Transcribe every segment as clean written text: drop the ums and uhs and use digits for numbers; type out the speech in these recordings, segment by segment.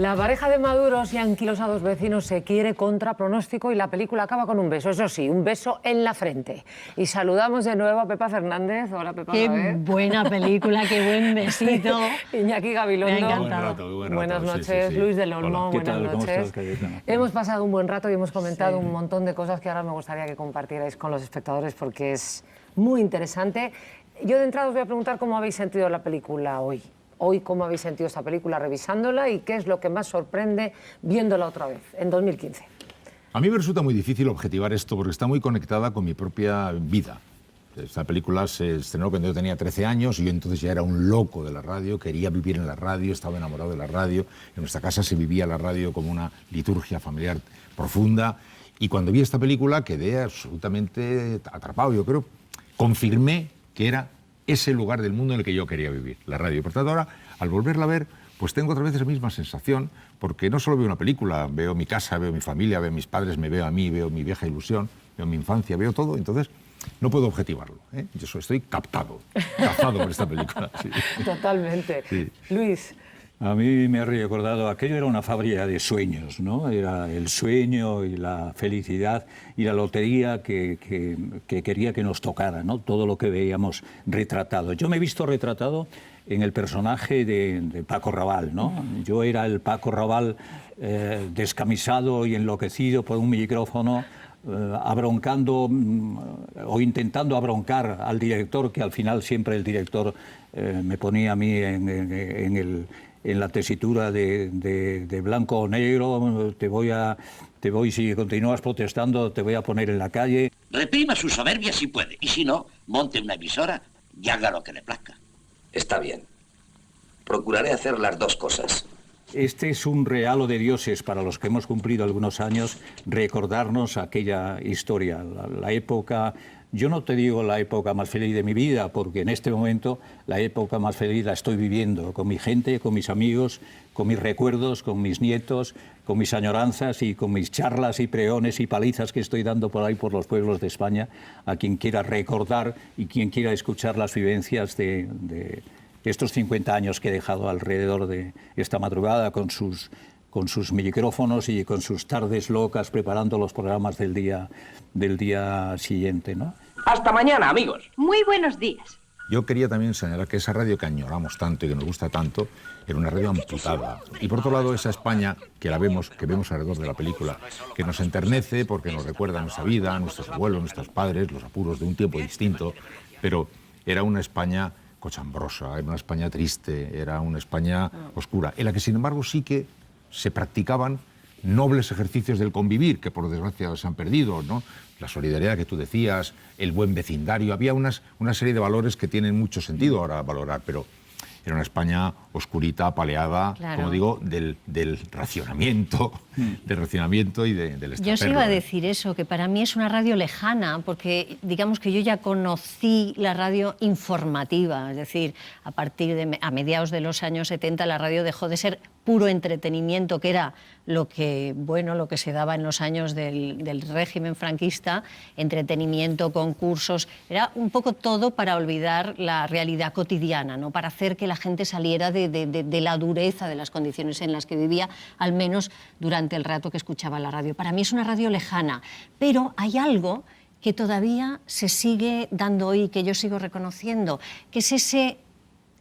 La pareja de maduros y anquilosados vecinos se quiere contra pronóstico y la película acaba con un beso. Eso sí, un beso en la frente. Y saludamos de nuevo a Pepa Fernández. Hola, Pepa. Qué buena película, qué buen besito. Iñaki Gabilondo. Me ha encantado. Buen rato. Buenas noches, sí. Luis del Olmo. Hola. Buenas ¿Qué tal? noches. ¿Cómo estás? Hemos pasado un buen rato y hemos comentado un montón de cosas que ahora me gustaría que compartierais con los espectadores porque es muy interesante. Yo de entrada os voy a preguntar cómo habéis sentido la película hoy. Hoy, ¿cómo habéis sentido esta película revisándola y qué es lo que más sorprende viéndola otra vez, en 2015? A mí me resulta muy difícil objetivar esto porque está muy conectada con mi propia vida. Esta película se estrenó cuando yo tenía 13 años y yo entonces ya era un loco de la radio, quería vivir en la radio, estaba enamorado de la radio. En nuestra casa se vivía la radio como una liturgia familiar profunda y cuando vi esta película quedé absolutamente atrapado. Yo creo, confirmé que era ese lugar del mundo en el que yo quería vivir, la radio. Por tanto, ahora, al volverla a ver, pues tengo otra vez esa misma sensación, porque no solo veo una película, veo mi casa, veo mi familia, veo mis padres, me veo a mí, veo mi vieja ilusión, veo mi infancia, veo todo, entonces no puedo objetivarlo, ¿eh? Yo estoy cazado por esta película. Sí. Totalmente. Sí. Luis. A mí me ha recordado, aquello era una fábrica de sueños, ¿no? Era el sueño y la felicidad y la lotería que quería que nos tocara, ¿no? Todo lo que veíamos retratado. Yo me he visto retratado en el personaje de Paco Raval, ¿no? Yo era el Paco Raval descamisado y enloquecido por un micrófono, abroncando o intentando abroncar al director, que al final siempre el director me ponía a mí en la tesitura de blanco o negro, si continúas protestando, te voy a poner en la calle. Reprima su soberbia si puede, y si no, monte una emisora y haga lo que le plazca. Está bien. Procuraré hacer las dos cosas. Este es un regalo de dioses para los que hemos cumplido algunos años, recordarnos aquella historia, la época. Yo no te digo la época más feliz de mi vida, porque en este momento la época más feliz la estoy viviendo, con mi gente, con mis amigos, con mis recuerdos, con mis nietos, con mis añoranzas y con mis charlas y pregones y palizas que estoy dando por ahí por los pueblos de España, a quien quiera recordar y quien quiera escuchar las vivencias de estos 50 años que he dejado alrededor de esta madrugada con sus micrófonos y con sus tardes locas preparando los programas del día siguiente, ¿no? Hasta mañana, amigos. Muy buenos días. Yo quería también señalar que esa radio que añoramos tanto y que nos gusta tanto era una radio amputada. Y por otro lado, esa España que vemos alrededor de la película, que nos enternece porque nos recuerda nuestra vida, nuestros abuelos, nuestros padres, los apuros de un tiempo distinto, pero era una España cochambrosa, era una España triste, era una España oscura, en la que sin embargo sí que se practicaban nobles ejercicios del convivir, que por desgracia se han perdido, ¿no? La solidaridad que tú decías, el buen vecindario, había una serie de valores que tienen mucho sentido ahora valorar, pero era una España oscurita, apaleada, claro, como digo, del racionamiento, y del extraperlo. Yo os iba a decir eso, que para mí es una radio lejana, porque digamos que yo ya conocí la radio informativa, es decir, a mediados de los años 70 la radio dejó de ser puro entretenimiento, que era lo que se daba en los años del régimen franquista, entretenimiento, concursos, era un poco todo para olvidar la realidad cotidiana, ¿no? Para hacer que la gente saliera de la dureza de las condiciones en las que vivía, al menos durante el rato que escuchaba la radio. Para mí es una radio lejana, pero hay algo que todavía se sigue dando hoy, que yo sigo reconociendo, que es ese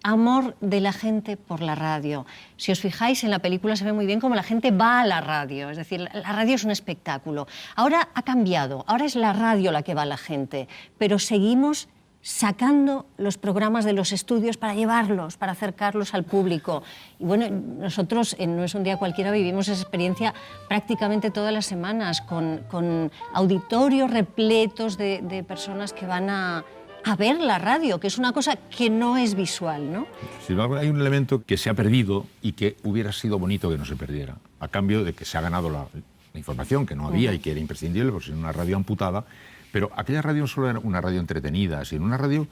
amor de la gente por la radio. Si os fijáis, en la película se ve muy bien cómo la gente va a la radio, es decir, la radio es un espectáculo. Ahora ha cambiado, ahora es la radio la que va a la gente, pero seguimos sacando los programas de los estudios para llevarlos, para acercarlos al público. Y bueno, nosotros en No es un día cualquiera vivimos esa experiencia prácticamente todas las semanas, con auditorios repletos de personas que van a ver la radio, que es una cosa que no es visual, ¿no? Sin embargo, hay un elemento que se ha perdido y que hubiera sido bonito que no se perdiera, a cambio de que se ha ganado la información que no había y que era imprescindible, porque era una radio amputada. Pero aquella radio no solo era una radio entretenida, sino una radio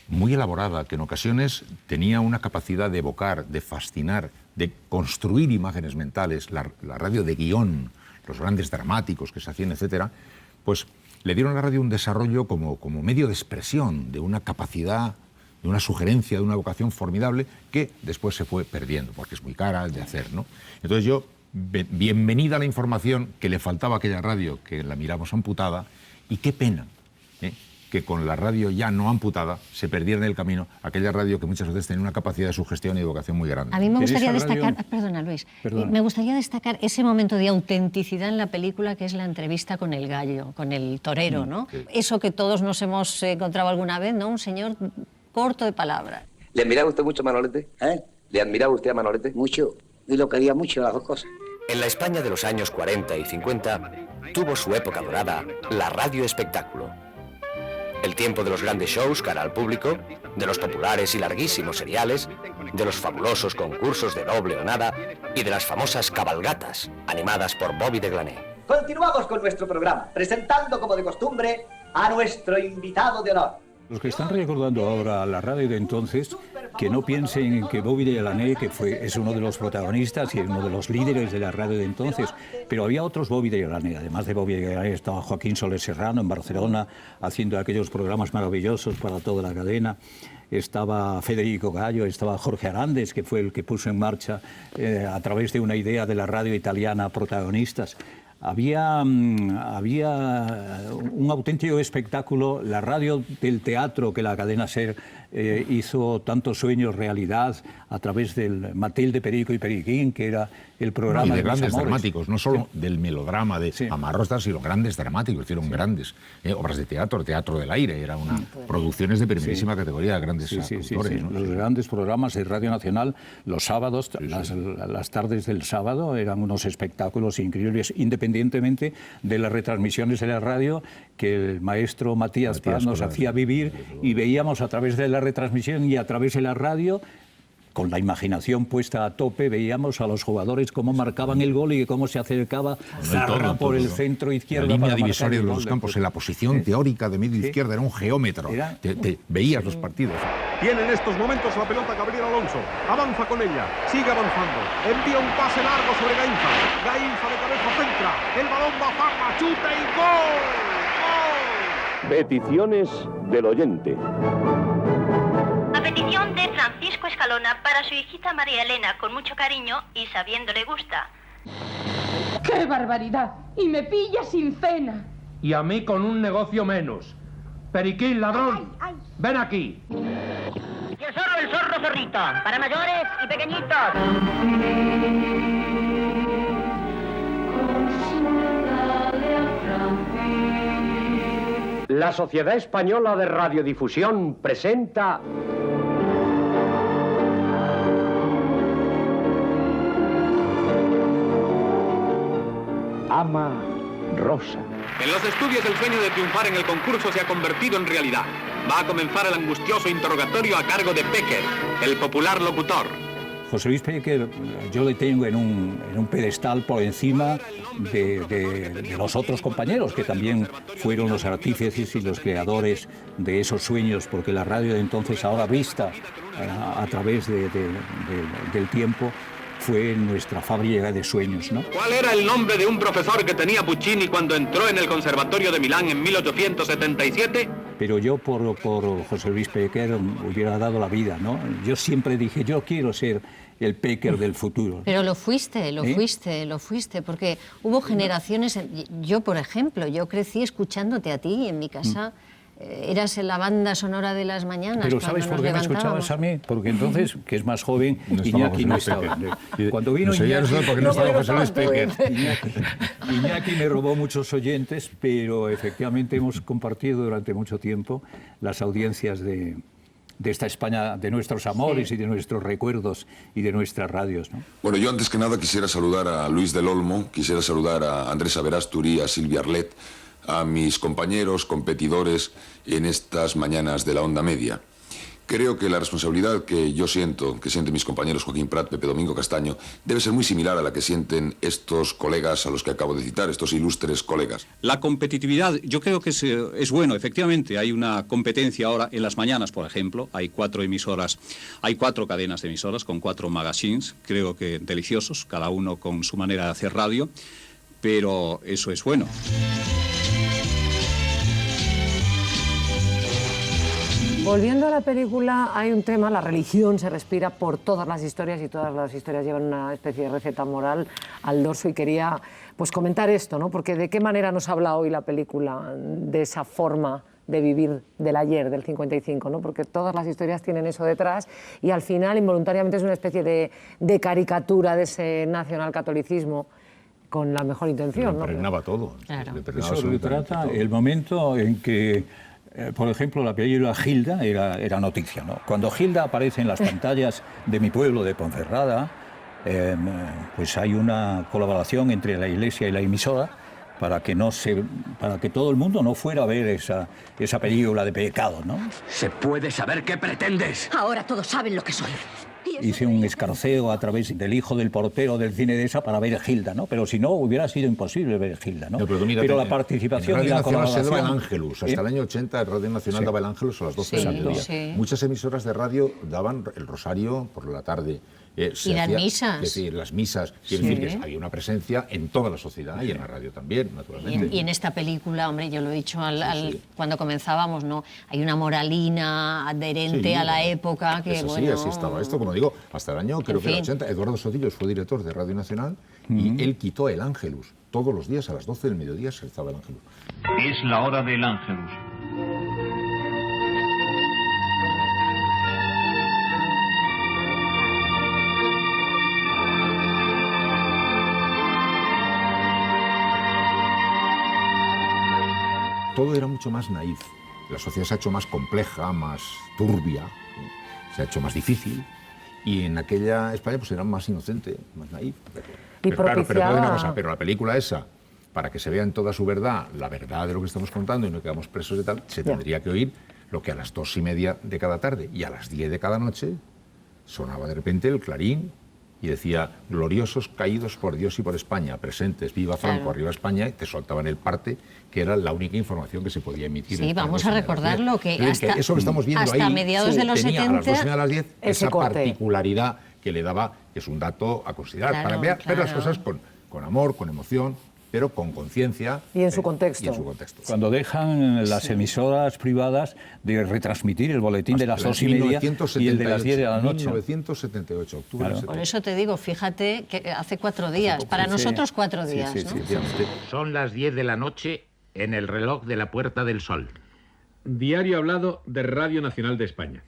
muy elaborada, que en ocasiones tenía una capacidad de evocar, de fascinar, de construir imágenes mentales, la radio de guión, los grandes dramáticos que se hacían, etcétera, pues le dieron a la radio un desarrollo como medio de expresión, de una capacidad de una sugerencia, de una vocación formidable que después se fue perdiendo, porque es muy cara de hacer, ¿no? Entonces yo, bienvenida la información que le faltaba a aquella radio, que la miramos amputada, y qué pena, que con la radio ya no amputada se perdiera en el camino aquella radio que muchas veces tenía una capacidad de sugestión y de vocación muy grande. A mí me gustaría esa radio- destacar, perdona Luis, Perdona. me gustaría destacar ese momento de autenticidad en la película que es la entrevista con el gallo, con el torero, ¿no? sí. Eso que todos nos hemos encontrado alguna vez, ¿no? Un señor corto de palabras. ¿Le admiraba usted mucho a Manolete? ¿Eh? ¿Le admiraba usted a Manolete? Mucho. Y lo quería mucho, las dos cosas. En la España de los años 40 y 50 tuvo su época dorada la radio espectáculo. El tiempo de los grandes shows cara al público, de los populares y larguísimos seriales, de los fabulosos concursos de doble o nada y de las famosas cabalgatas, animadas por Bobby de Glané. Continuamos con nuestro programa, presentando como de costumbre a nuestro invitado de honor. Los que están recordando ahora la radio de entonces, que no piensen que Bobby de Glané, que es uno de los protagonistas y uno de los líderes de la radio de entonces, pero había otros Bobby de Glané. Además de Bobby de Glané estaba Joaquín Soler Serrano en Barcelona, haciendo aquellos programas maravillosos para toda la cadena. Estaba Federico Gallo, estaba Jorge Arandes, que fue el que puso en marcha a través de una idea de la radio italiana protagonistas. Había un auténtico espectáculo, la radio del teatro que la cadena SER hizo tantos sueños realidad a través del Matilde, Perico y Periquín, que era el programa Y de de los grandes amores. dramáticos, no solo del melodrama de Sí. Amarrostas, sino grandes dramáticos, hicieron grandes obras de teatro, Teatro del Aire, era una producciones de primerísima categoría de grandes autores, ¿no? Los grandes programas de Radio Nacional, los sábados, las tardes del sábado, eran unos espectáculos increíbles, independientemente de las retransmisiones de la radio que el maestro Matías Paz nos Paz, hacía vivir, y veíamos a través de la retransmisión y a través de la radio, con la imaginación puesta a tope, veíamos a los jugadores cómo marcaban el gol y cómo se acercaba Zarra por el centro izquierdo. La línea para marcar divisoria el de gol los del campos, fútbol. en la posición teórica de medio Sí. izquierda, era un geómetro. Era- Te veías los partidos. Tiene en estos momentos la pelota Gabriel Alonso. Avanza con ella. Sigue avanzando. Envía un pase largo sobre Gainza. Gainza de cabeza centra. El balón va a Parra. Chuta y gol. ¡Gol! Peticiones del oyente. A petición de Francisco Escalona para su hijita María Elena, con mucho cariño y sabiendo le gusta. ¡Qué barbaridad! Y me pilla sin cena. Y a mí con un negocio menos. Periquín, ladrón. Ven aquí. Yo soy el zorro zorrito, para mayores y pequeñitos. La Sociedad Española de Radiodifusión presenta Ama Rosa. En los estudios el sueño de triunfar en el concurso se ha convertido en realidad. Va a comenzar el angustioso interrogatorio a cargo de Pecker, el popular locutor. José Luis Pecker, yo le tengo en un pedestal por encima de los otros compañeros, que también fueron los artífices y los creadores de esos sueños, porque la radio de entonces, ahora vista a través del tiempo, fue nuestra fábrica de sueños, ¿no? ¿Cuál era el nombre de un profesor que tenía Puccini cuando entró en el Conservatorio de Milán en 1877? Pero yo por José Luis Pecker hubiera dado la vida, ¿no? Yo siempre dije, yo quiero ser el Pecker del futuro. Pero lo fuiste, porque hubo generaciones. Yo, por ejemplo, yo crecí escuchándote a ti en mi casa. Eras en la banda sonora de las mañanas. Pero ¿sabes por qué me escuchabas a mí? Porque entonces, que es más joven, Iñaki no estaba. Cuando vino Iñaki, porque no estaba José Luis Pecker. Iñaki me robó muchos oyentes, pero efectivamente hemos compartido durante mucho tiempo las audiencias de esta España, de nuestros amores y de nuestros recuerdos y de nuestras radios, ¿no? Bueno, yo antes que nada quisiera saludar a Luis del Olmo, quisiera saludar a Andrés Averasturi, a Silvia Arlet, a mis compañeros, competidores en estas mañanas de la onda media. Creo que la responsabilidad que yo siento, que sienten mis compañeros Joaquín Prat, Pepe Domingo Castaño, debe ser muy similar a la que sienten estos colegas a los que acabo de citar, estos ilustres colegas. La competitividad, yo creo que es bueno, efectivamente, hay una competencia ahora en las mañanas, por ejemplo, hay 4 emisoras, hay 4 cadenas de emisoras con 4 magazines, creo que deliciosos, cada uno con su manera de hacer radio, pero eso es bueno. Volviendo a la película, hay un tema, la religión se respira por todas las historias y todas las historias llevan una especie de receta moral al dorso y quería pues comentar esto, ¿no? Porque de qué manera nos habla hoy la película de esa forma de vivir del ayer, del 55, ¿no? Porque todas las historias tienen eso detrás y al final involuntariamente es una especie de caricatura de ese nacionalcatolicismo con la mejor intención, ¿no? Impregnaba todo. Claro. Eso retrata el momento en que, por ejemplo, la película Gilda era noticia, ¿no? Cuando Gilda aparece en las pantallas de mi pueblo, de Ponferrada, pues hay una colaboración entre la Iglesia y la emisora para que todo el mundo no fuera a ver esa película de pecado, ¿no? ¿Se puede saber qué pretendes? Ahora todos saben lo que soy. Hice un escarceo a través del hijo del portero del cine de esa para ver Gilda, ¿no? Pero si no, hubiera sido imposible ver Gilda, ¿no? Pero la participación y la colaboración... se daba el colaboración... Ángelus. Hasta el año 80 el Radio Nacional daba el Ángelus a las 12 de la mediodía. Sí. Muchas emisoras de radio daban el rosario por la tarde. Y las misas. Es decir, las misas. Quiere decir que había una presencia en toda la sociedad y en la radio también, naturalmente. Y en esta película, hombre, yo lo he dicho cuando comenzábamos, ¿no? Hay una moralina adherente a la época que, Sí, así estaba esto. Como digo, hasta el año, creo que el 80, Eduardo Sotillos fue director de Radio Nacional y él quitó el Ángelus. Todos los días a las 12 del mediodía se rezaba el Ángelus. Es la hora del Ángelus. Todo era mucho más naif. La sociedad se ha hecho más compleja, más turbia, se ha hecho más difícil. Y en aquella España pues era más inocente, más naif. Pero claro, pero la película esa, para que se vea en toda su verdad, la verdad de lo que estamos contando y no quedamos presos de tal, se tendría que oír lo que a las 2:30 de cada tarde y a las 10 de cada noche sonaba de repente el Clarín y decía: gloriosos caídos por Dios y por España, presentes, viva Franco, arriba España, y te soltaban el parte, que era la única información que se podía emitir. Sí, vamos a recordarlo, que hasta, eso que estamos viendo hasta ahí, mediados de los tenía 70... a las 2 y a las 10 esa particularidad que le daba, que es un dato a considerar, para ver las cosas con amor, con emoción, pero con conciencia. Y en su contexto. Cuando dejan las emisoras privadas de retransmitir el boletín de las 2:30 y el de las 10 de la noche. 1978, octubre. Claro. Por eso te digo, fíjate que hace 4 días, para nosotros 4 días, ¿no? Son las 10 de la noche en el reloj de la Puerta del Sol. Diario hablado de Radio Nacional de España.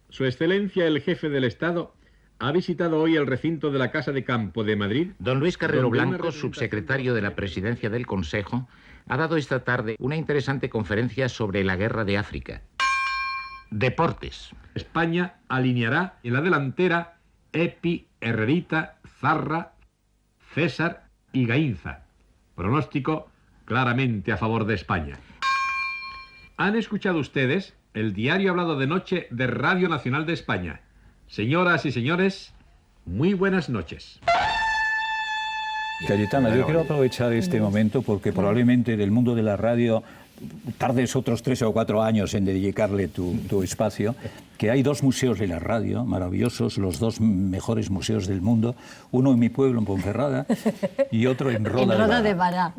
Su Excelencia el Jefe del Estado ha visitado hoy el recinto de la Casa de Campo de Madrid. Don Luis Carrero Blanco, subsecretario de la Presidencia del Consejo, ha dado esta tarde una interesante conferencia sobre la guerra de África. Deportes. España alineará en la delantera Epi, Herrerita, Zarra, César y Gainza. Pronóstico claramente a favor de España. ¿Han escuchado ustedes el diario hablado de noche de Radio Nacional de España? Señoras y señores, muy buenas noches. Cayetana, yo quiero aprovechar este momento porque probablemente del mundo de la radio tardes otros 3 o 4 años en dedicarle tu espacio, que hay 2 museos de la radio maravillosos, los 2 mejores museos del mundo, uno en mi pueblo, en Ponferrada, y otro en Roda de Bará.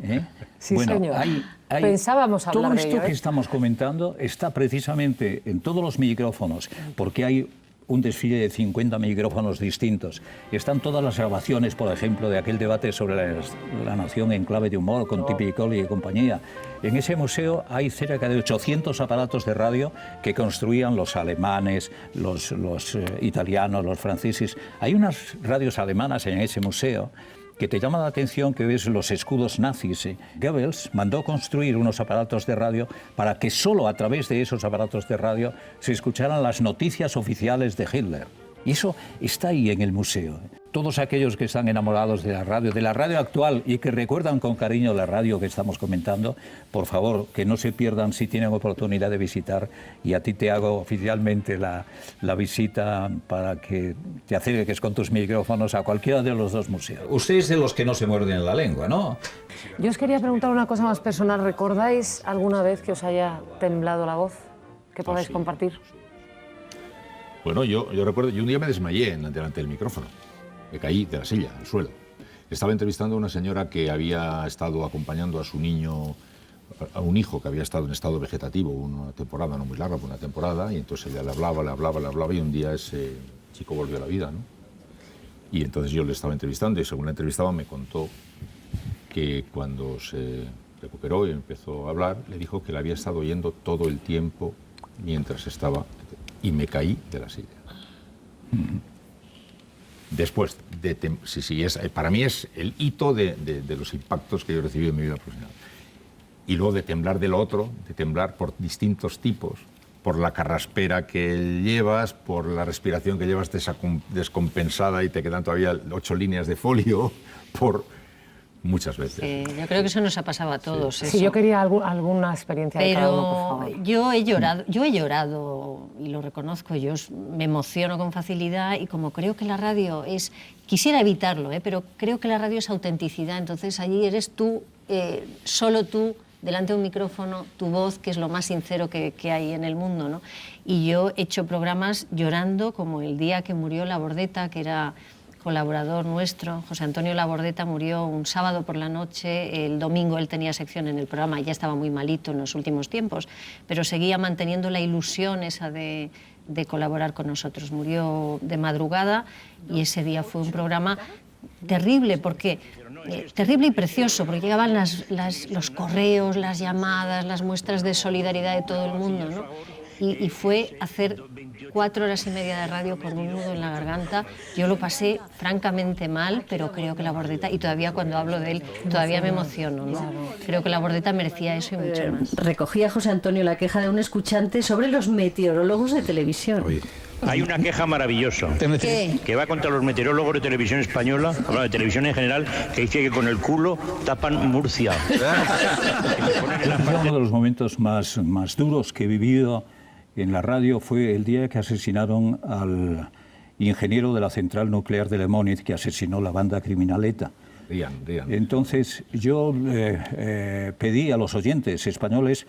Sí, bueno, señor. Hay pensábamos hablar de ello. Todo esto que estamos comentando está precisamente en todos los micrófonos, porque hay un desfile de 50 micrófonos distintos. Están todas las grabaciones, por ejemplo, de aquel debate sobre la nación en clave de humor con Tipi Colli y compañía. En ese museo hay cerca de 800 aparatos de radio que construían los alemanes, los italianos, los franceses. Hay unas radios alemanas en ese museo que te llama la atención, que ves los escudos nazis. Goebbels mandó construir unos aparatos de radio para que solo a través de esos aparatos de radio se escucharan las noticias oficiales de Hitler. Y eso está ahí en el museo. Todos aquellos que están enamorados de la radio actual y que recuerdan con cariño la radio que estamos comentando, por favor, que no se pierdan si tienen oportunidad de visitar, y a ti te hago oficialmente la visita para que te acerques con tus micrófonos a cualquiera de los 2 museos. Usted es de los que no se muerden la lengua, ¿no? Yo os quería preguntar una cosa más personal. ¿Recordáis alguna vez que os haya temblado la voz? ¿Que podáis compartir? Bueno, yo recuerdo, un día me desmayé delante del micrófono. Me caí de la silla, al suelo. Estaba entrevistando a una señora que había estado acompañando a su niño a un hijo que había estado en estado vegetativo una temporada, no muy larga, pero una temporada, y entonces le hablaba, y un día ese chico volvió a la vida, ¿no? Y entonces yo le estaba entrevistando, y según la entrevistaba me contó que cuando se recuperó y empezó a hablar, le dijo que la había estado oyendo todo el tiempo mientras estaba, y me caí de la silla. Después, para mí es el hito de los impactos que yo he recibido en mi vida profesional. Y luego de temblar de lo otro, de temblar por distintos tipos, por la carraspera que llevas, por la respiración que llevas descompensada y te quedan todavía 8 líneas de folio, por muchas veces. Yo creo que eso nos ha pasado a todos. Sí, yo quería alguna experiencia de cada uno, por favor. Yo he llorado y lo reconozco, yo me emociono con facilidad y como creo que la radio es, quisiera evitarlo, pero creo que la radio es autenticidad, entonces allí eres tú, solo tú, delante de un micrófono, tu voz, que es lo más sincero que hay en el mundo, ¿no? Y yo he hecho programas llorando, como el día que murió Labordeta, que era colaborador nuestro. José Antonio Labordeta murió un sábado por la noche, el domingo él tenía sección en el programa, ya estaba muy malito en los últimos tiempos, pero seguía manteniendo la ilusión esa de colaborar con nosotros. Murió de madrugada y ese día fue un programa terrible, porque terrible y precioso, porque llegaban los correos, las llamadas, las muestras de solidaridad de todo el mundo, ¿no? Y fue hacer 4 horas y media de radio con un nudo en la garganta. Yo lo pasé francamente mal, pero creo que Labordeta, y todavía cuando hablo de él, todavía me emociono, ¿no? Creo que Labordeta merecía eso y mucho más. Recogía José Antonio la queja de un escuchante sobre los meteorólogos de televisión. Hay una queja maravillosa que va contra los meteorólogos de televisión española, bueno, de televisión en general, que dice que con el culo tapan Murcia. Uno de los momentos más duros que he vivido en la radio fue el día que asesinaron al ingeniero de la central nuclear de Lemóniz, que asesinó la banda criminal ETA. Entonces yo pedí a los oyentes españoles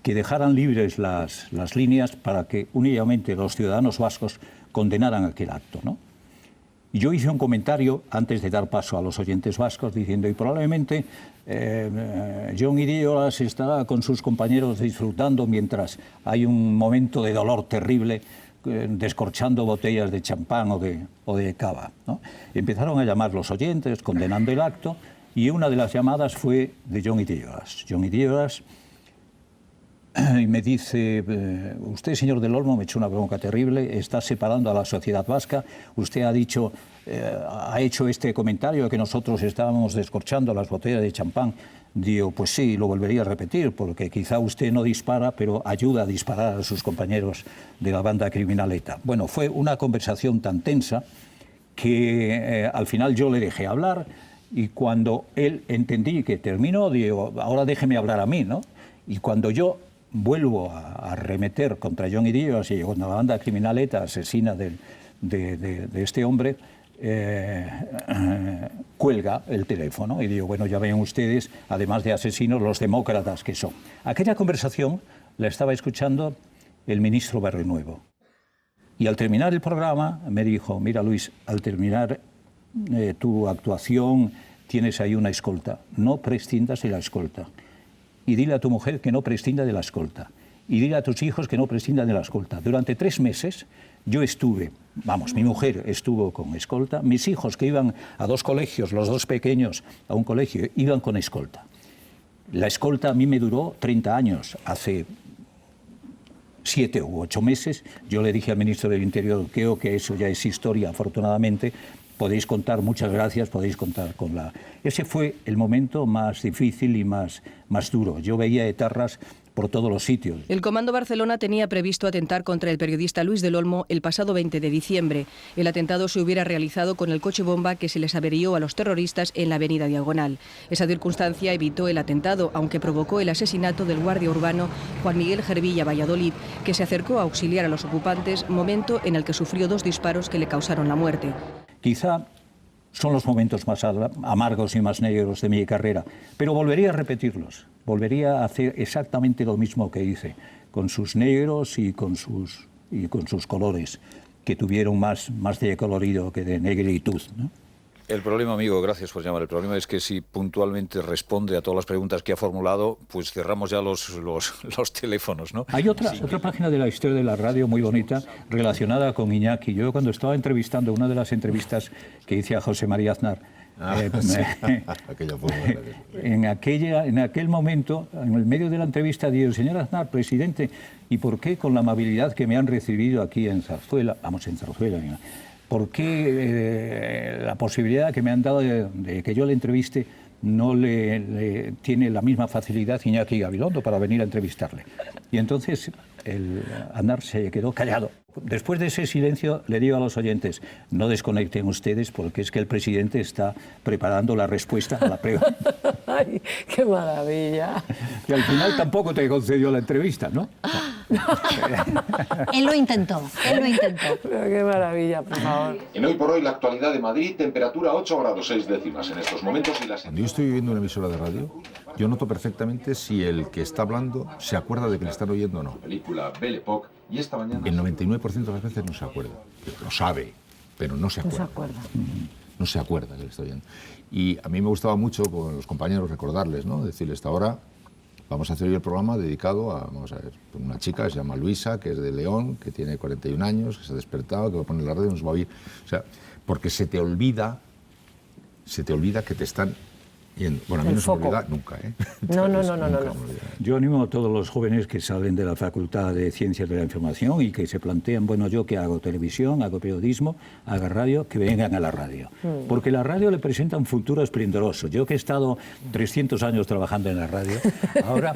que dejaran libres las líneas para que únicamente los ciudadanos vascos condenaran aquel acto, ¿no? Y yo hice un comentario antes de dar paso a los oyentes vascos diciendo, y probablemente Jon Idíolas estará con sus compañeros disfrutando mientras hay un momento de dolor terrible, descorchando botellas de champán o de cava, ¿no? Empezaron a llamar los oyentes condenando el acto y una de las llamadas fue de Jon Idíolas. Jon Idíolas y me dice, usted, señor del Olmo, me echó una bronca terrible, está separando a la sociedad vasca, usted ha dicho, ha hecho este comentario de que nosotros estábamos descorchando las botellas de champán. Digo, pues sí, lo volvería a repetir, porque quizá usted no dispara, pero ayuda a disparar a sus compañeros de la banda criminal ETA. Bueno, fue una conversación tan tensa que al final yo le dejé hablar y cuando él entendí que terminó, digo, ahora déjeme hablar a mí, ¿no? Y cuando yo vuelvo a arremeter contra Jon Idíolas y contra la banda criminal ETA asesina de este hombre, cuelga el teléfono y digo, bueno, ya ven ustedes, además de asesinos, los demócratas que son. Aquella conversación la estaba escuchando el ministro Barrionuevo. Y al terminar el programa me dijo, mira Luis, al terminar tu actuación tienes ahí una escolta, no prescindas de la escolta. Y dile a tu mujer que no prescinda de la escolta. Y dile a tus hijos que no prescindan de la escolta. Durante 3 meses yo estuve, mi mujer estuvo con escolta, mis hijos que iban a 2 colegios, los 2 pequeños a un colegio, iban con escolta. La escolta a mí me duró 30 años, hace 7 u 8 meses. Yo le dije al ministro del Interior, creo que eso ya es historia, afortunadamente. Podéis contar, muchas gracias, podéis contar con la... Ese fue el momento más difícil y más duro. Yo veía etarras por todos los sitios. El Comando Barcelona tenía previsto atentar contra el periodista Luis del Olmo el pasado 20 de diciembre. El atentado se hubiera realizado con el coche bomba que se les averió a los terroristas en la avenida Diagonal. Esa circunstancia evitó el atentado, aunque provocó el asesinato del guardia urbano Juan Miguel Gervilla Valladolid, que se acercó a auxiliar a los ocupantes, momento en el que sufrió 2 disparos que le causaron la muerte. Quizá son los momentos más amargos y más negros de mi carrera, pero volvería a repetirlos, volvería a hacer exactamente lo mismo que hice, con sus negros y con sus colores, que tuvieron más de colorido que de negritud, ¿no? El problema, amigo, gracias por llamar. El problema es que si puntualmente responde a todas las preguntas que ha formulado, pues cerramos ya los teléfonos, ¿no? Hay otra página de la historia de la radio muy bonita relacionada con Iñaki. Yo cuando estaba entrevistando, una de las entrevistas que hice a José María Aznar, en aquel momento, en el medio de la entrevista, digo, señor Aznar, presidente, ¿y por qué con la amabilidad que me han recibido aquí en Zarzuela, por qué la posibilidad que me han dado de que yo le entreviste no le tiene la misma facilidad Iñaki Gabilondo para venir a entrevistarle? Y entonces el Aznar se quedó callado. Después de ese silencio le digo a los oyentes, no desconecten ustedes porque es que el presidente está preparando la respuesta a la pregunta. ¡Ay, qué maravilla! Y al final tampoco te concedió la entrevista, ¿no? Él lo intentó. Pero qué maravilla, por favor. En Hoy por Hoy, la actualidad de Madrid, temperatura 8 grados 6 décimas en estos momentos. Cuando yo estoy viendo una emisora de radio, yo noto perfectamente si el que está hablando se acuerda de que le están oyendo o no. Película Belle Époque, y esta mañana... El 99% de las veces no se acuerda. Lo sabe, pero no se acuerda. No se acuerda que le está oyendo. Y a mí me gustaba mucho con los compañeros recordarles, ¿no? Decirles, esta hora vamos a hacer hoy el programa dedicado a, vamos a ver, una chica que se llama Luisa, que es de León, que tiene 41 años, que se ha despertado, que va a poner la radio y nos va a oír. O sea, porque se te olvida que te están yendo. Bueno, a mí no se me olvida nunca, ¿eh? No. Yo animo a todos los jóvenes que salen de la Facultad de Ciencias de la Información y que se plantean, bueno, yo que hago televisión, hago periodismo, hago radio, que vengan a la radio. Porque la radio le presenta un futuro esplendoroso. Yo que he estado 300 años trabajando en la radio, ahora...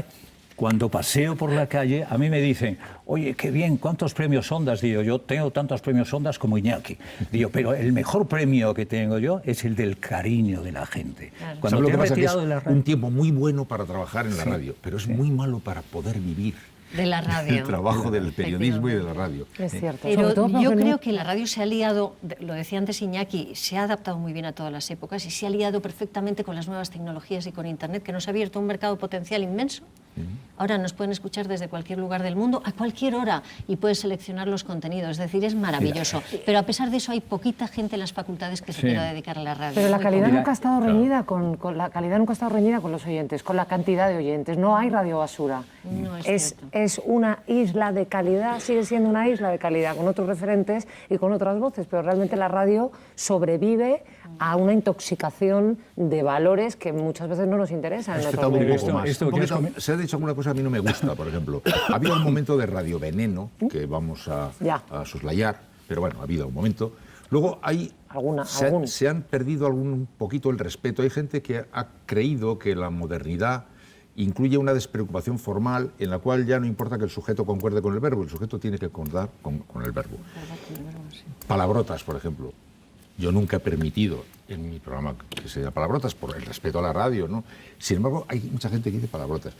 Cuando paseo por la calle, a mí me dicen, oye, qué bien, ¿cuántos premios Ondas? Digo, yo tengo tantos premios Ondas como Iñaki. Digo, pero el mejor premio que tengo yo es el del cariño de la gente. Claro. Cuando lo que pasa retirado es de la radio... un tiempo muy bueno para trabajar en la radio, pero es muy malo para poder vivir. De la radio. El trabajo del periodismo y de la radio. Es cierto. Pero yo creo que la radio se ha liado, lo decía antes Iñaki, se ha adaptado muy bien a todas las épocas y se ha liado perfectamente con las nuevas tecnologías y con Internet, que nos ha abierto un mercado potencial inmenso. Ahora nos pueden escuchar desde cualquier lugar del mundo, a cualquier hora, y puedes seleccionar los contenidos. Es decir, es maravilloso. Pero a pesar de eso, hay poquita gente en las facultades que se quiera dedicar a la radio. Pero la calidad nunca ha estado reñida con la calidad nunca ha estado reñida con los oyentes, con la cantidad de oyentes. No hay radio basura. No, es una isla de calidad, sigue siendo una isla de calidad, con otros referentes y con otras voces, pero realmente la radio sobrevive a una intoxicación de valores que muchas veces no nos interesan. Se ha dicho alguna cosa que a mí no me gusta, por ejemplo. Ha habido un momento de Radio Veneno, que vamos a soslayar, pero bueno, ha habido un momento. Luego se han perdido un poquito el respeto. Hay gente que ha creído que la modernidad incluye una despreocupación formal en la cual ya no importa que el sujeto concuerde con el verbo, el sujeto tiene que concordar con el verbo. Palabrotas, por ejemplo. Yo nunca he permitido en mi programa que se diga palabrotas por el respeto a la radio, ¿no? Sin embargo, hay mucha gente que dice palabrotas.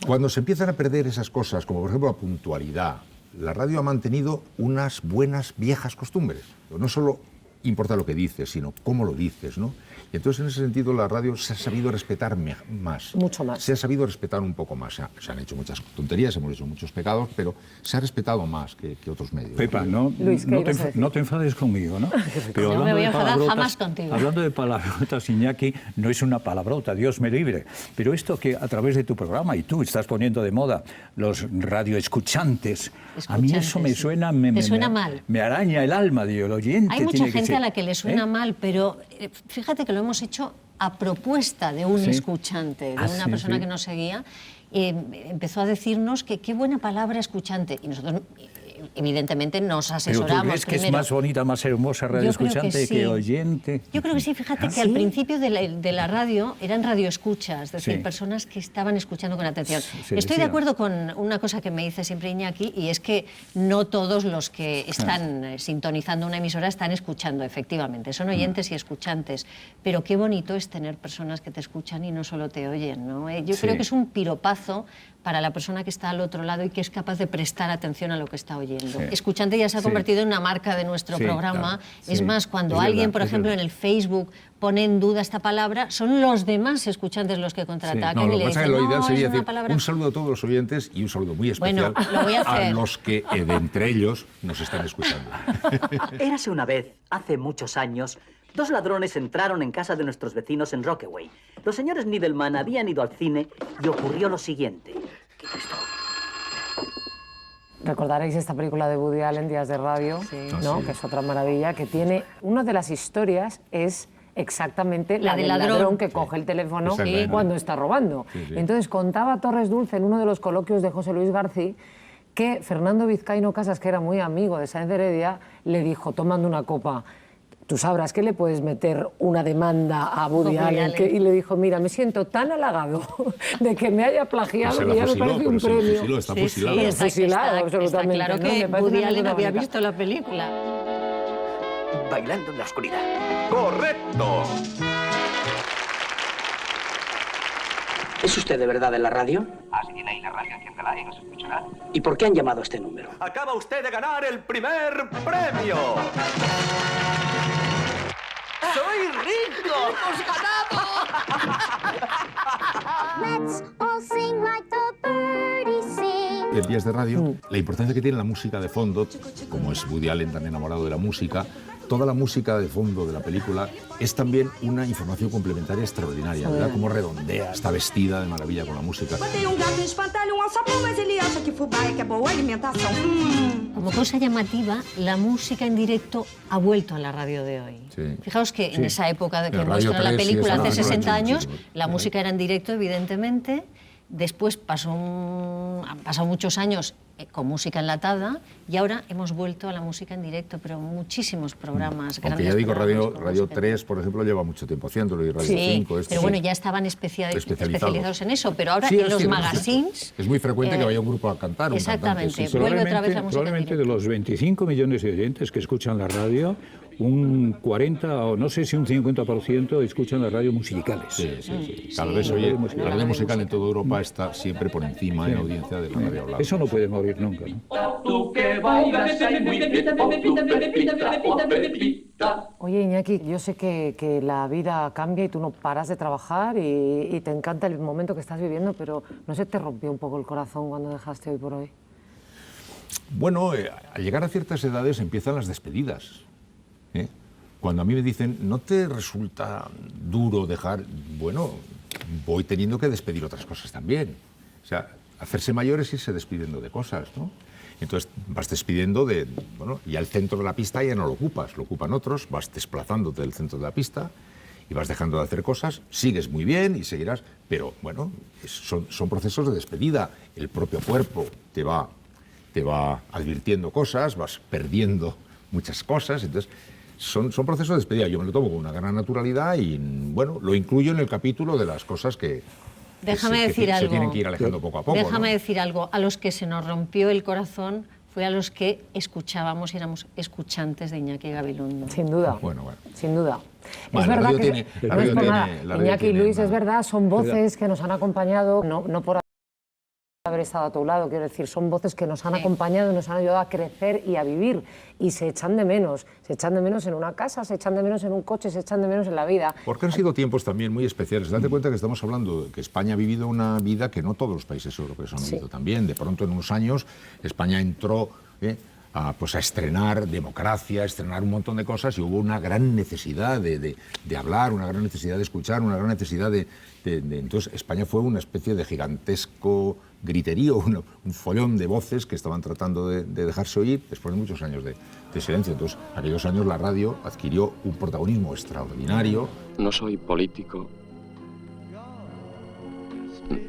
Cuando se empiezan a perder esas cosas, como por ejemplo la puntualidad, la radio ha mantenido unas buenas viejas costumbres. No solo importa lo que dices, sino cómo lo dices, ¿no? Y entonces, en ese sentido, la radio se ha sabido respetar más. Mucho más. Se ha sabido respetar un poco más. Se han hecho muchas tonterías, hemos hecho muchos pecados, pero se ha respetado más que otros medios. Pepa, Luis, no te enfades conmigo, ¿no? Pero no me voy a enfadar jamás contigo. Hablando de palabrotas, Iñaki, no es una palabrota, Dios me libre. Pero esto que a través de tu programa, y tú estás poniendo de moda los radioescuchantes, a mí eso me suena... ¿Te suena mal? Me araña el alma, digo, el oyente. Hay mucha gente a la que le suena mal, pero fíjate que lo hemos hecho a propuesta de un escuchante, de una persona que nos seguía, empezó a decirnos que qué buena palabra escuchante, y nosotros evidentemente nos asesoramos. ¿Pero tú crees que es más bonita, más hermosa radio escuchante que oyente? Yo creo que sí, fíjate que al principio de la radio eran radioescuchas, es decir, personas que estaban escuchando con atención. Estoy de acuerdo con una cosa que me dice siempre Iñaki, y es que no todos los que están sintonizando una emisora están escuchando, efectivamente, son oyentes y escuchantes, pero qué bonito es tener personas que te escuchan y no solo te oyen, ¿no? Yo creo que es un piropazo para la persona que está al otro lado y que es capaz de prestar atención a lo que está oyendo. Escuchante ya se ha convertido en una marca de nuestro programa. Es más, cuando alguien, por ejemplo, en el Facebook pone en duda esta palabra, son los demás escuchantes los que contraatacan y le dicen, lo ideal sería decir un saludo a todos los oyentes y un saludo muy especial a los que de entre ellos nos están escuchando. Érase una vez, hace muchos años, Dos ladrones entraron en casa de nuestros vecinos en Rockaway. Los señores Needleman habían ido al cine y ocurrió lo siguiente. ¿Qué es esto? Recordaréis esta película de Woody Allen, Días de Radio, ¿no? Que es otra maravilla, que tiene... Una de las historias es exactamente la del ladrón que coge el teléfono cuando está robando. Entonces contaba Torres Dulce en uno de los coloquios de José Luis García que Fernando Vizcaíno Casas, que era muy amigo de Sáenz de Heredia, le dijo, tomando una copa, tú sabrás que le puedes meter una demanda a Woody Allen. Y le dijo, mira, me siento tan halagado de que me haya plagiado que ya me parece un premio. Está fusilado. Sí, está fusilado, absolutamente. Está claro que Woody Allen había visto la película. Bailando en la oscuridad. ¡Correcto! ¿Es usted de verdad en la radio? Ah, si tiene ahí la radio, enciéndela y no se escuchará. ¿Y por qué han llamado a este número? Acaba usted de ganar el primer premio. ¡Soy rico! ¡Hemos ganado! En Días de Radio, la importancia que tiene la música de fondo, como es Woody Allen tan enamorado de la música, toda la música de fondo de la película es también una información complementaria extraordinaria, ¿verdad? Cómo redondea, está vestida de maravilla con la música. Como cosa llamativa, la música en directo ha vuelto a la radio de hoy. Fijaos que en esa época de que muestra la película hace 60 años, la música era en directo, evidentemente. Después han pasado muchos años con música enlatada y ahora hemos vuelto a la música en directo, pero muchísimos programas. Aunque ya digo, Radio 3, por ejemplo, lleva mucho tiempo haciéndolo, y Radio 5... pero bueno, ya estaban especializados en eso, pero ahora en los magazines... Es muy frecuente que vaya un grupo a cantar. Exactamente, vuelve otra vez la música en Probablemente directo. de los 25 millones de oyentes que escuchan la radio, un 40 o no sé si un 50% escuchan la radio musicales. Sí. Cada vez oye, la radio musical en toda Europa está siempre por encima en audiencia de la radio hablada. Eso no puede morir nunca, ¿no? Tú que bailas ahí muy bien, oh, tu Pepita, oh, Pepita. Oye, Iñaki, yo sé que la vida cambia y tú no paras de trabajar y te encanta el momento que estás viviendo, pero ¿no se te rompió un poco el corazón cuando dejaste Hoy por Hoy? Bueno, al llegar a ciertas edades empiezan las despedidas. Cuando a mí me dicen, ¿no te resulta duro dejar? Bueno, voy teniendo que despedir otras cosas también. O sea, hacerse mayor es irse despidiendo de cosas, ¿no? Entonces vas despidiendo de, bueno, ya el centro de la pista ya no lo ocupas, lo ocupan otros, vas desplazándote del centro de la pista y vas dejando de hacer cosas, sigues muy bien y seguirás, pero bueno, son procesos de despedida. El propio cuerpo te va advirtiendo cosas, vas perdiendo muchas cosas, entonces son procesos de despedida. Yo me lo tomo con una gran naturalidad y, bueno, lo incluyo en el capítulo de las cosas que Déjame decir algo. Se tienen que ir alejando poco a poco. Déjame ¿no? decir algo. A los que se nos rompió el corazón fue a los que escuchábamos y éramos escuchantes de Iñaki Gabilondo. Sin duda. Bueno. Sin duda. Bueno, es verdad que no es por nada. Iñaki y Luis, es verdad, son voces que nos han acompañado, no por haber estado a tu lado, quiero decir, son voces que nos han acompañado y nos han ayudado a crecer y a vivir, y se echan de menos en una casa, se echan de menos en un coche, se echan de menos en la vida. Porque han sido tiempos también muy especiales. Date cuenta que estamos hablando de que España ha vivido una vida que no todos los países europeos han vivido también. De pronto, en unos años, España entró a estrenar democracia, a estrenar un montón de cosas, y hubo una gran necesidad de hablar, una gran necesidad de escuchar, una gran necesidad entonces España fue una especie de gigantesco griterío, un follón de voces que estaban tratando de dejarse oír después de muchos años de silencio. Entonces, aquellos años la radio adquirió un protagonismo extraordinario. No soy político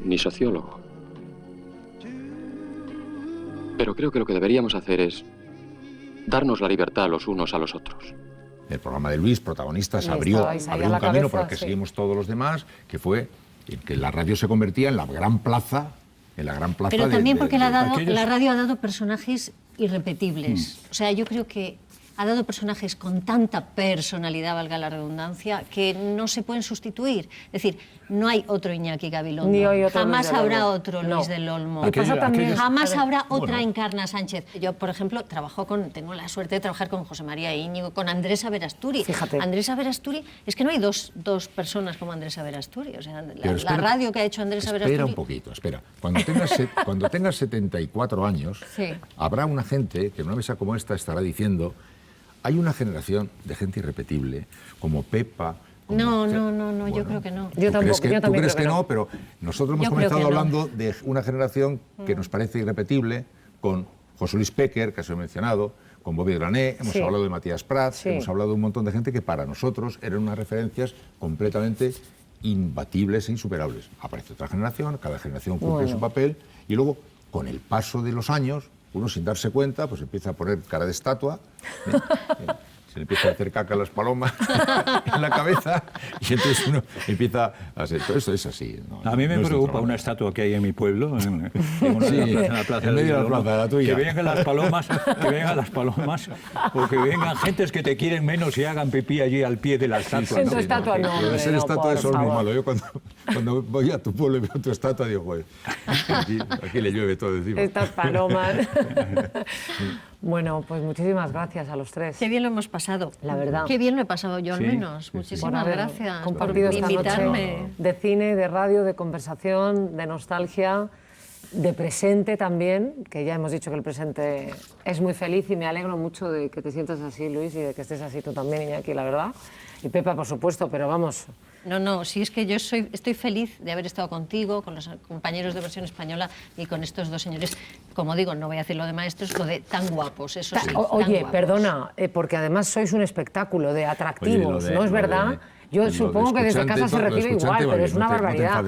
ni sociólogo, pero creo que lo que deberíamos hacer es darnos la libertad los unos a los otros. El programa de Luis, Protagonistas, abrió un camino por el que seguimos todos los demás, que fue que la radio se convertía en la gran plaza. Pero también porque la radio ha dado personajes irrepetibles. O sea, yo creo que ha dado personajes con tanta personalidad, valga la redundancia, que no se pueden sustituir. Es decir, no hay otro Iñaki Gabilondo. Ni hay otro jamás Luis del habrá Olmo. otro Luis del Olmo. Jamás habrá otra Encarna Sánchez. Yo, por ejemplo, tengo la suerte de trabajar con José María Íñigo, con Andrés Averasturi. Fíjate. Andrés Averasturi, es que no hay dos personas como Andrés Averasturi. O sea, la radio que ha hecho Andrés Averasturi... Espera un poquito, espera. Cuando tengas 74 años, habrá una gente que en una mesa como esta estará diciendo: hay una generación de gente irrepetible, como Pepa. No, yo creo que no. Yo tampoco. ¿Tú crees que no? Pero nosotros hemos comenzado hablando de una generación que nos parece irrepetible, con José Luis Péquer, que se ha mencionado, con Bobby Grané, hemos hablado de Matías Prats, hemos hablado de un montón de gente que para nosotros eran unas referencias completamente imbatibles e insuperables. Aparece otra generación, cada generación cumple su papel, y luego, con el paso de los años, uno sin darse cuenta, pues empieza a poner cara de estatua, se le empieza a hacer caca a las palomas en la cabeza, y entonces uno empieza a hacer... Todo esto es así. A mí me preocupa una estatua que hay en mi pueblo, en la plaza en medio de la plaza, la tuya. Que vengan las palomas, o que vengan gentes que te quieren menos y hagan pipí allí al pie de la estatua. En tu estatua no, Lo de ser estatua eso es muy malo. Yo cuando voy a tu pueblo y veo tu estatua, digo, joder, aquí le llueve todo encima. Estas palomas. Bueno, pues muchísimas gracias a los tres. Qué bien lo hemos pasado. La verdad. Qué bien lo he pasado yo al menos. Muchísimas gracias por invitarme. De cine, de radio, de conversación, de nostalgia, de presente también, que ya hemos dicho que el presente es muy feliz y me alegro mucho de que te sientas así, Luis, y de que estés así tú también, Iñaki, la verdad. Y Pepa, por supuesto, pero vamos... No, sí es que yo estoy feliz de haber estado contigo, con los compañeros de Versión Española y con estos dos señores, como digo, no voy a decir lo de maestros, lo de tan guapos, eso sí. Oye, guapos. Perdona, porque además sois un espectáculo de atractivos, Oye, ¿no es verdad? Yo supongo que desde casa se recibe igual, pero es una barbaridad.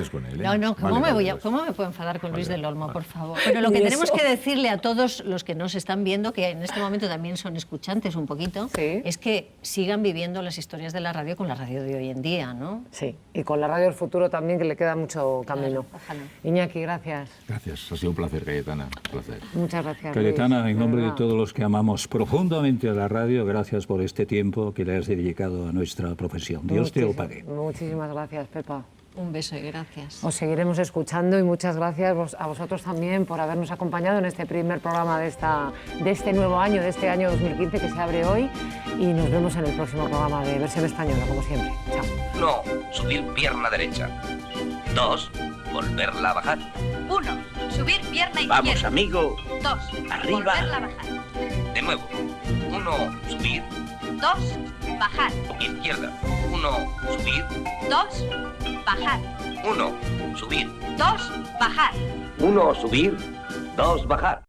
No, ¿cómo me puedo enfadar con Luis del Olmo, por favor? Pero lo que tenemos que decirle a todos los que nos están viendo, que en este momento también son escuchantes un poquito, es que sigan viviendo las historias de la radio con la radio de hoy en día, ¿no? Sí, y con la radio del futuro también, que le queda mucho camino. Ojalá. Iñaki, gracias. Gracias, ha sido un placer, Cayetana. Un placer. Muchas gracias, Cayetana, Luis, en nombre de todos los que amamos profundamente a la radio, gracias por este tiempo que le has dedicado a nuestra profesión. Dios te lo pague. Muchísimas gracias, Pepa. Un beso y gracias. Os seguiremos escuchando y muchas gracias a vosotros también por habernos acompañado en este primer programa de este nuevo año, de este año 2015 que se abre hoy, y nos vemos en el próximo programa de Versión Española, como siempre. Chao. 1. Subir pierna derecha. 2. Volverla a bajar. 1. Subir pierna izquierda. Vamos, amigo. 2. Arriba. Volverla a bajar. De nuevo. 1. Subir. 2. Bajar. Izquierda. 1. Subir. 2. Bajar. 1. Subir. 2. Bajar. 1. Subir. 2. Bajar.